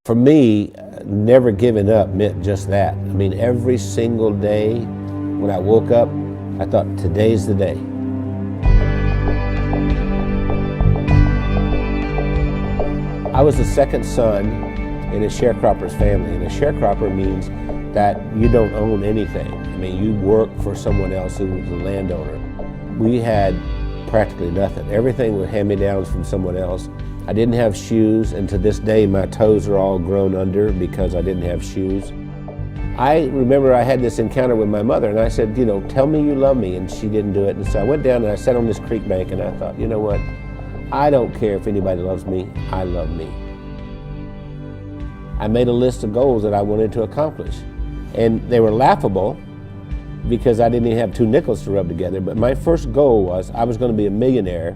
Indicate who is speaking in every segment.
Speaker 1: For me, never giving up meant just that. I mean, every single day when I woke up, I thought, today's the day. I was the second son in a sharecropper's family, and a sharecropper means that you don't own anything. I mean, you work for someone else who was a landowner. We had practically nothing. Everything was hand-me-downs from someone else. I didn't have shoes, and to this day my toes are all grown under because I didn't have shoes. I remember I had this encounter with my mother, and I said, you know, tell me you love me, and she didn't do it. And so I went down and I sat on this creek bank, and I thought, you know what? I don't care if anybody loves me, I love me. I made a list of goals that I wanted to accomplish, and they were laughable because I didn't even have 2 nickels to rub together, but my first goal was I was going to be a millionaire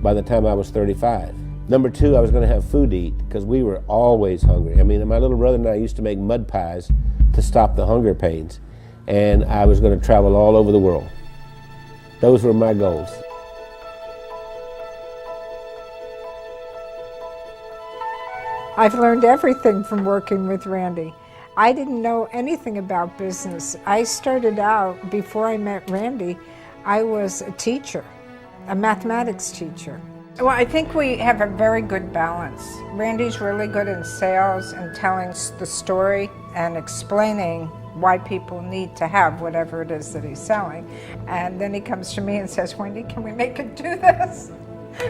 Speaker 1: by the time I was 35. Number 2, I was going to have food to eat because we were always hungry. I mean, my little brother and I used to make mud pies to stop the hunger pains, and I was going to travel all over the world. Those were my goals.
Speaker 2: I've learned everything from working with Randy. I didn't know anything about business. I started out, before I met Randy, I was a teacher, a mathematics teacher. Well, I think we have a very good balance. Randy's really good in sales and telling the story and explaining why people need to have whatever it is that he's selling. And then he comes to me and says, Wendy, can we make it do this?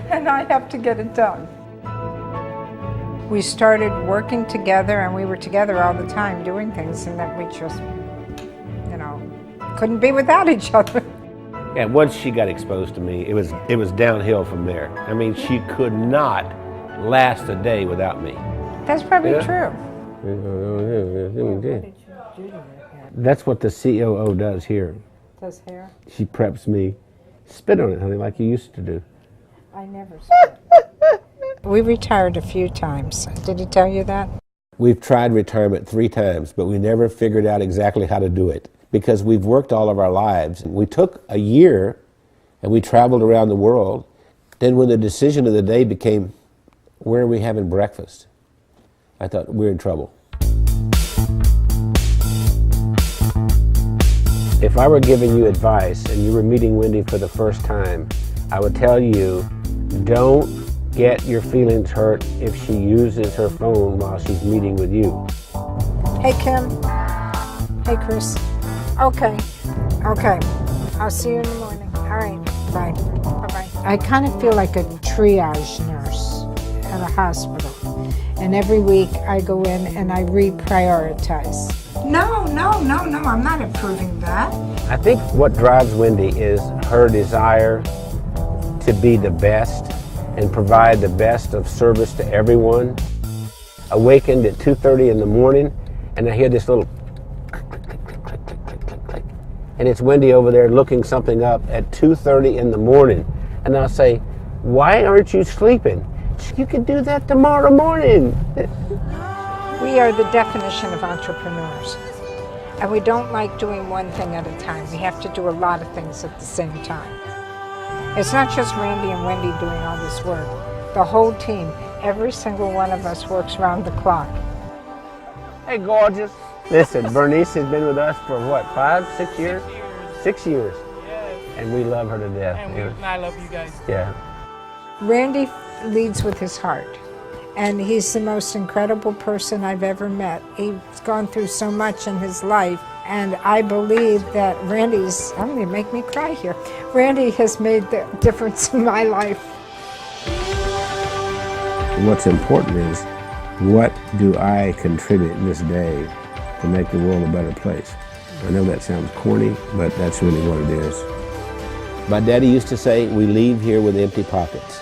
Speaker 2: And I have to get it done. We started working together, and we were together all the time doing things, and that we just, you know, couldn't be without each other.
Speaker 1: And once she got exposed to me, it was downhill from there. I mean, she could not last a day without me.
Speaker 2: That's probably true.
Speaker 1: That's what the COO does here.
Speaker 2: Does hair?
Speaker 1: She preps me. Spit on it, honey, like you used to do.
Speaker 2: I never spit. We retired a few times. Did he tell you that?
Speaker 1: We've tried retirement 3 times, but we never figured out exactly how to do it because we've worked all of our lives. We took a year and we traveled around the world. Then when the decision of the day became, where are we having breakfast? I thought, we're in trouble. If I were giving you advice and you were meeting Wendy for the first time, I would tell you, don't get your feelings hurt if she uses her phone while she's meeting with you.
Speaker 2: Hey, Kim. Hey, Chris. Okay. I'll see you in the morning. All right. Bye. Bye-bye. I kind of feel like a triage nurse at a hospital. And every week I go in and I reprioritize. No, I'm not approving that.
Speaker 1: I think what drives Wendy is her desire to be the best and provide the best of service to everyone. Awakened at 2:30 in the morning, and I hear this little click, click, click, click, click, click, click, click, click. And it's Wendy over there looking something up at 2:30 in the morning. And I'll say, why aren't you sleeping? You can do that tomorrow morning.
Speaker 2: We are the definition of entrepreneurs. And we don't like doing one thing at a time. We have to do a lot of things at the same time. It's not just Randy and Wendy doing all this work. The whole team, every single one of us works round the clock.
Speaker 1: Hey, gorgeous. Listen, Bernice has been with us for what, 5, 6 years? 6 years.
Speaker 3: Yes.
Speaker 1: And we love her to death.
Speaker 3: And I love you guys.
Speaker 1: Yeah.
Speaker 2: Randy leads with his heart. And he's the most incredible person I've ever met. He's gone through so much in his life. And I believe that Randy's, I'm going to make me cry here. Randy has made the difference in my life.
Speaker 1: What's important is, what do I contribute in this day to make the world a better place? I know that sounds corny, but that's really what it is. My daddy used to say, we leave here with empty pockets.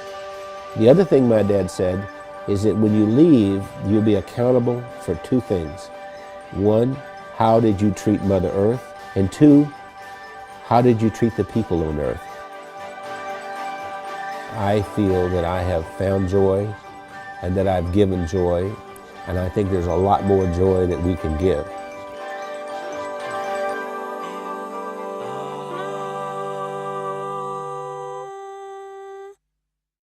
Speaker 1: The other thing my dad said is that when you leave, you'll be accountable for 2 things. 1, how did you treat Mother Earth? And 2, how did you treat the people on Earth? I feel that I have found joy and that I've given joy, and I think there's a lot more joy that we can give.